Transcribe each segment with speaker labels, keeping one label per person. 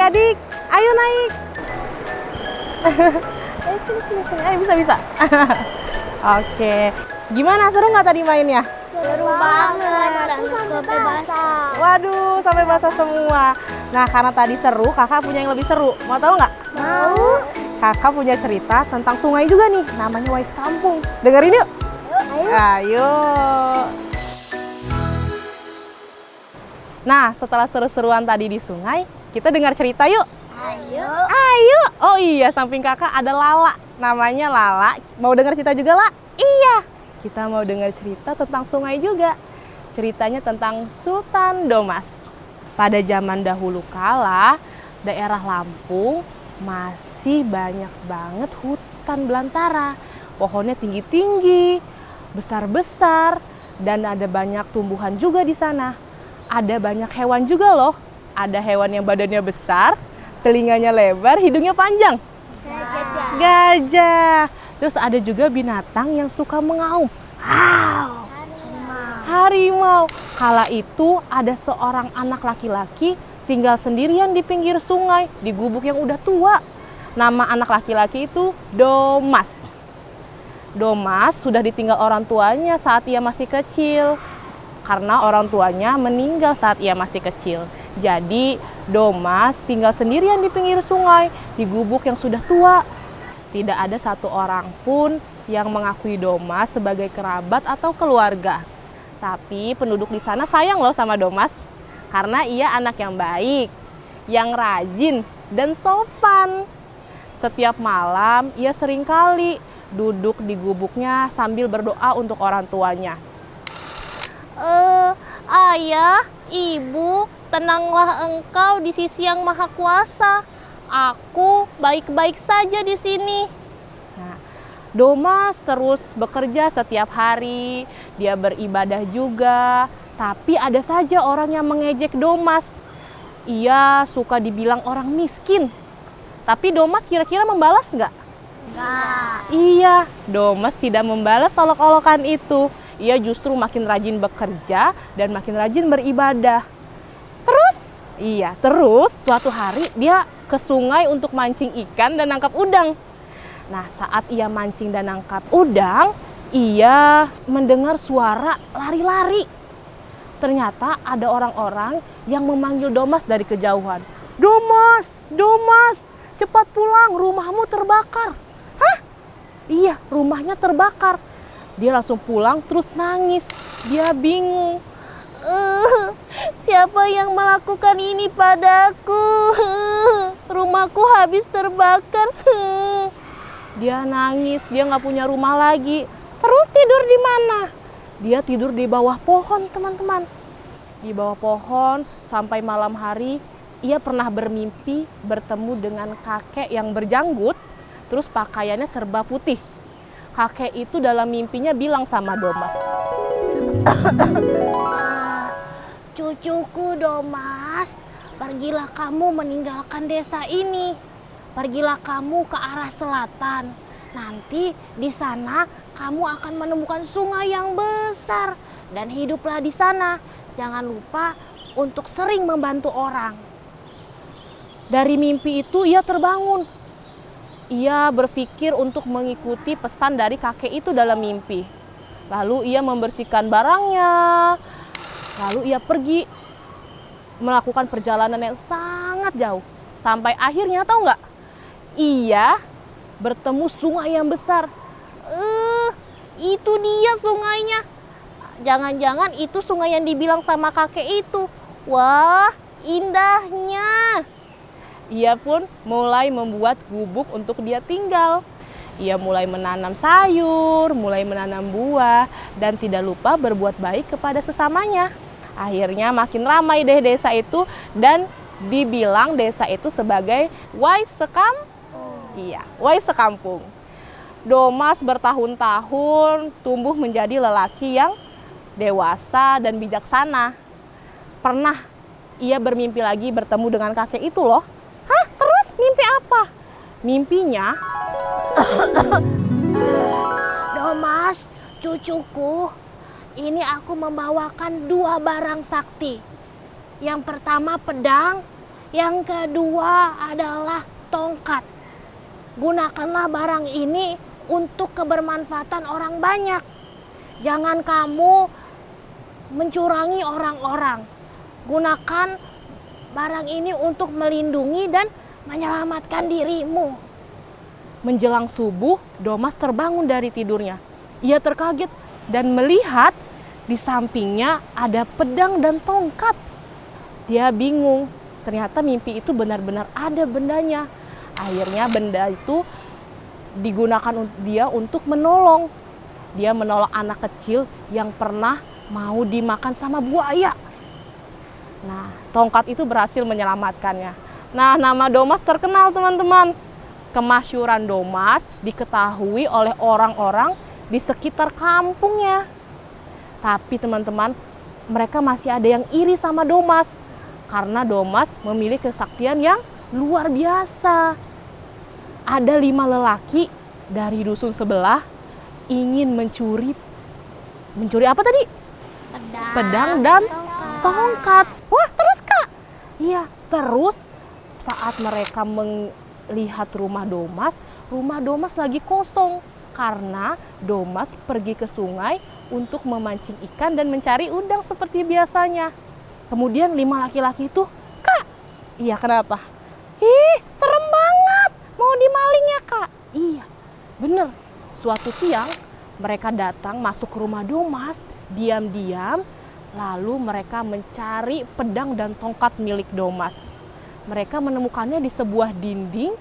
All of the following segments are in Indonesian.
Speaker 1: adik-adik, ayo naik. Ayo sini, ayo bisa. Oke, gimana, seru nggak tadi mainnya?
Speaker 2: Seru banget, sampai basah.
Speaker 1: Waduh, sampai basah semua. Nah, karena tadi seru, kakak punya yang lebih seru. Mau tahu nggak?
Speaker 2: Mau?
Speaker 1: Kakak punya cerita tentang sungai juga nih, namanya Wais Kampung. Dengerin yuk. Ayo. Nah, setelah seru-seruan tadi di sungai, kita dengar cerita yuk. Ayo. Oh iya, samping kakak ada Lala. Namanya Lala. Mau dengar cerita juga, La? Iya. Kita mau dengar cerita tentang sungai juga. Ceritanya tentang Sultan Domas. Pada zaman dahulu kala, daerah Lampung masih banyak banget hutan belantara. Pohonnya tinggi-tinggi, besar-besar, dan ada banyak tumbuhan juga di sana. Ada banyak hewan juga loh. Ada hewan yang badannya besar, telinganya lebar, hidungnya panjang. Gajah. Terus ada juga binatang yang suka mengaum. Harimau. Kala itu ada seorang anak laki-laki tinggal sendirian di pinggir sungai, di gubuk yang udah tua. Nama anak laki-laki itu Domas. Domas sudah ditinggal orang tuanya saat ia masih kecil. Karena orang tuanya meninggal saat ia masih kecil. Jadi Domas tinggal sendirian di pinggir sungai, di gubuk yang sudah tua. Tidak ada satu orang pun yang mengakui Domas sebagai kerabat atau keluarga. Tapi penduduk di sana sayang loh sama Domas. Karena ia anak yang baik, yang rajin, dan sopan. Setiap malam ia seringkali duduk di gubuknya sambil berdoa untuk orang tuanya. Ayah, ibu, tenanglah engkau di sisi yang maha kuasa. Aku baik-baik saja di sini. Nah, Domas terus bekerja setiap hari, dia beribadah juga. Tapi ada saja orang yang mengejek Domas. Ia suka dibilang orang miskin. Tapi Domas kira-kira membalas nggak?
Speaker 2: Enggak.
Speaker 1: Iya, Domas tidak membalas olok-olokan itu. Ia justru makin rajin bekerja dan makin rajin beribadah. Terus suatu hari dia ke sungai untuk mancing ikan dan nangkap udang. Nah, saat ia mancing dan nangkap udang, ia mendengar suara lari-lari. Ternyata ada orang-orang yang memanggil Domas dari kejauhan. Domas, cepat pulang, rumahmu terbakar. Hah? Iya, rumahnya terbakar. Dia langsung pulang terus nangis. Dia bingung. Siapa yang melakukan ini padaku? Rumahku habis terbakar. Dia nangis, dia nggak punya rumah lagi. Terus tidur di mana? Dia tidur di bawah pohon, teman-teman. Di bawah pohon sampai malam hari, ia pernah bermimpi bertemu dengan kakek yang berjanggut, terus pakaiannya serba putih. Kakek itu dalam mimpinya bilang sama Domas,
Speaker 2: Cucuku Domas, pergilah kamu meninggalkan desa ini. Pergilah kamu ke arah selatan. Nanti di sana kamu akan menemukan sungai yang besar dan hiduplah di sana. Jangan lupa untuk sering membantu orang. Dari mimpi itu ia terbangun. Ia berpikir untuk mengikuti pesan dari kakek itu dalam mimpi. Lalu ia membersihkan barangnya. Lalu ia pergi melakukan perjalanan yang sangat jauh. Sampai akhirnya tahu nggak? Ia bertemu sungai yang besar. Itu dia sungainya. Jangan-jangan itu sungai yang dibilang sama kakek itu. Wah, indahnya. Ia pun mulai membuat gubuk untuk dia tinggal. Ia mulai menanam sayur, mulai menanam buah, dan tidak lupa berbuat baik kepada sesamanya. Akhirnya makin ramai deh desa itu, dan dibilang desa itu sebagai Wais Sekampung. Domas bertahun-tahun tumbuh menjadi lelaki yang dewasa dan bijaksana. Pernah ia bermimpi lagi bertemu dengan kakek itu loh. Hah? Terus mimpi apa? Mimpinya, Domas, cucuku, ini aku membawakan 2 barang sakti. Yang pertama pedang, Yang kedua adalah tongkat. Gunakanlah barang ini untuk kebermanfaatan orang banyak. Jangan kamu mencurangi orang-orang. Gunakan barang ini untuk melindungi dan menyelamatkan dirimu.
Speaker 1: Menjelang subuh, Domas terbangun dari tidurnya. Ia terkaget dan melihat di sampingnya ada pedang dan tongkat. Dia bingung, ternyata mimpi itu benar-benar ada bendanya. Akhirnya benda itu digunakan dia untuk menolong. Dia menolong anak kecil yang pernah mau dimakan sama buaya. Nah, tongkat itu berhasil menyelamatkannya. Nah, nama Domas terkenal teman-teman. Kemasyhuran Domas diketahui oleh orang-orang di sekitar kampungnya. Tapi teman-teman, mereka masih ada yang iri sama Domas. Karena Domas memiliki kesaktian yang luar biasa. Ada 5 lelaki dari dusun sebelah ingin mencuri apa tadi? Pedang dan tongkat. Wah, terus Kak? Iya, terus saat mereka melihat rumah Domas lagi kosong karena Domas pergi ke sungai untuk memancing ikan dan mencari udang seperti biasanya. Kemudian 5 laki-laki itu, Kak, iya kenapa? Ih, serem banget, mau dimaling ya Kak? Iya, bener. Suatu siang mereka datang masuk ke rumah Domas, diam-diam, lalu mereka mencari pedang dan tongkat milik Domas. Mereka menemukannya di sebuah dinding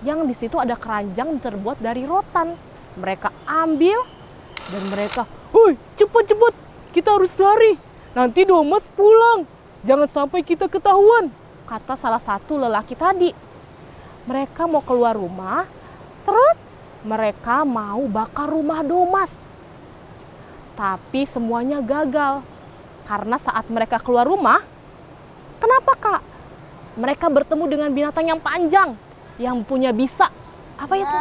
Speaker 1: yang di situ ada keranjang terbuat dari rotan. Mereka ambil dan mereka, "Woi, cepet-cepet, kita harus lari. Nanti Domas pulang. Jangan sampai kita ketahuan," kata salah satu lelaki tadi. Mereka mau keluar rumah, terus mereka mau bakar rumah Domas. Tapi semuanya gagal. Karena saat mereka keluar rumah, kenapa Kak? Mereka bertemu dengan binatang yang panjang, yang punya bisa. Apa itu?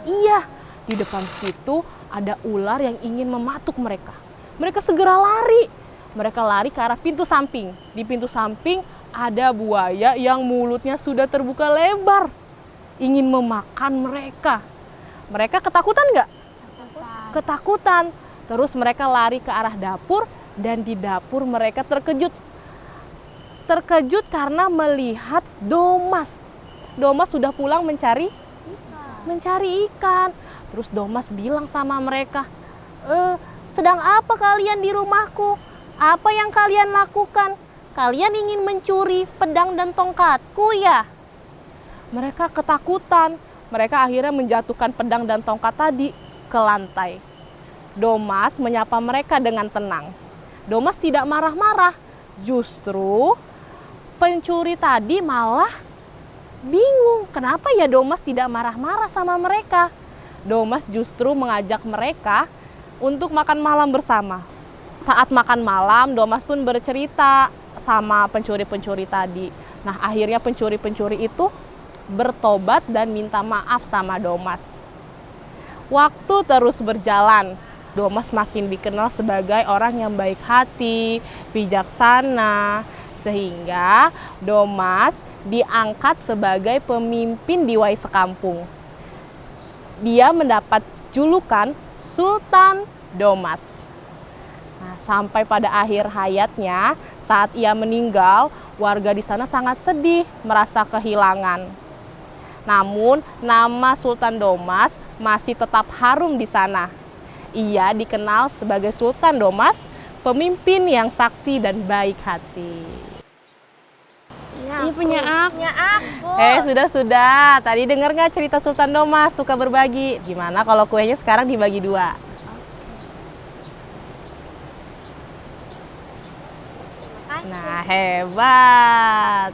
Speaker 1: Iya, di depan situ ada ular yang ingin mematuk mereka. Mereka segera lari. Mereka lari ke arah pintu samping. Di pintu samping ada buaya yang mulutnya sudah terbuka lebar, ingin memakan mereka. Mereka ketakutan nggak? Ketakutan. Terus mereka lari ke arah dapur dan di dapur mereka terkejut. Terkejut karena melihat Domas. Domas sudah pulang mencari ikan. Terus Domas bilang sama mereka,
Speaker 2: Sedang apa kalian di rumahku? Apa yang kalian lakukan? Kalian ingin mencuri pedang dan tongkatku ya?
Speaker 1: Mereka ketakutan. Mereka akhirnya menjatuhkan pedang dan tongkat tadi ke lantai. Domas menyapa mereka dengan tenang. Domas tidak marah-marah. Justru pencuri tadi malah bingung. Kenapa ya Domas tidak marah-marah sama mereka? Domas justru mengajak mereka untuk makan malam bersama. Saat makan malam, Domas pun bercerita sama pencuri-pencuri tadi. Nah, akhirnya pencuri-pencuri itu bertobat dan minta maaf sama Domas. Waktu terus berjalan. Domas makin dikenal sebagai orang yang baik hati, bijaksana, sehingga Domas diangkat sebagai pemimpin di Wai Sekampung. Dia mendapat julukan Sultan Domas. Nah, sampai pada akhir hayatnya, saat ia meninggal, warga di sana sangat sedih, merasa kehilangan. Namun, nama Sultan Domas masih tetap harum di sana. Ia dikenal sebagai Sultan Domas, pemimpin yang sakti dan baik hati.
Speaker 2: Ini punya aku.
Speaker 1: Sudah. Tadi dengar nggak cerita Sultan Domas suka berbagi? Gimana kalau kuenya sekarang dibagi 2? Nah, hebat.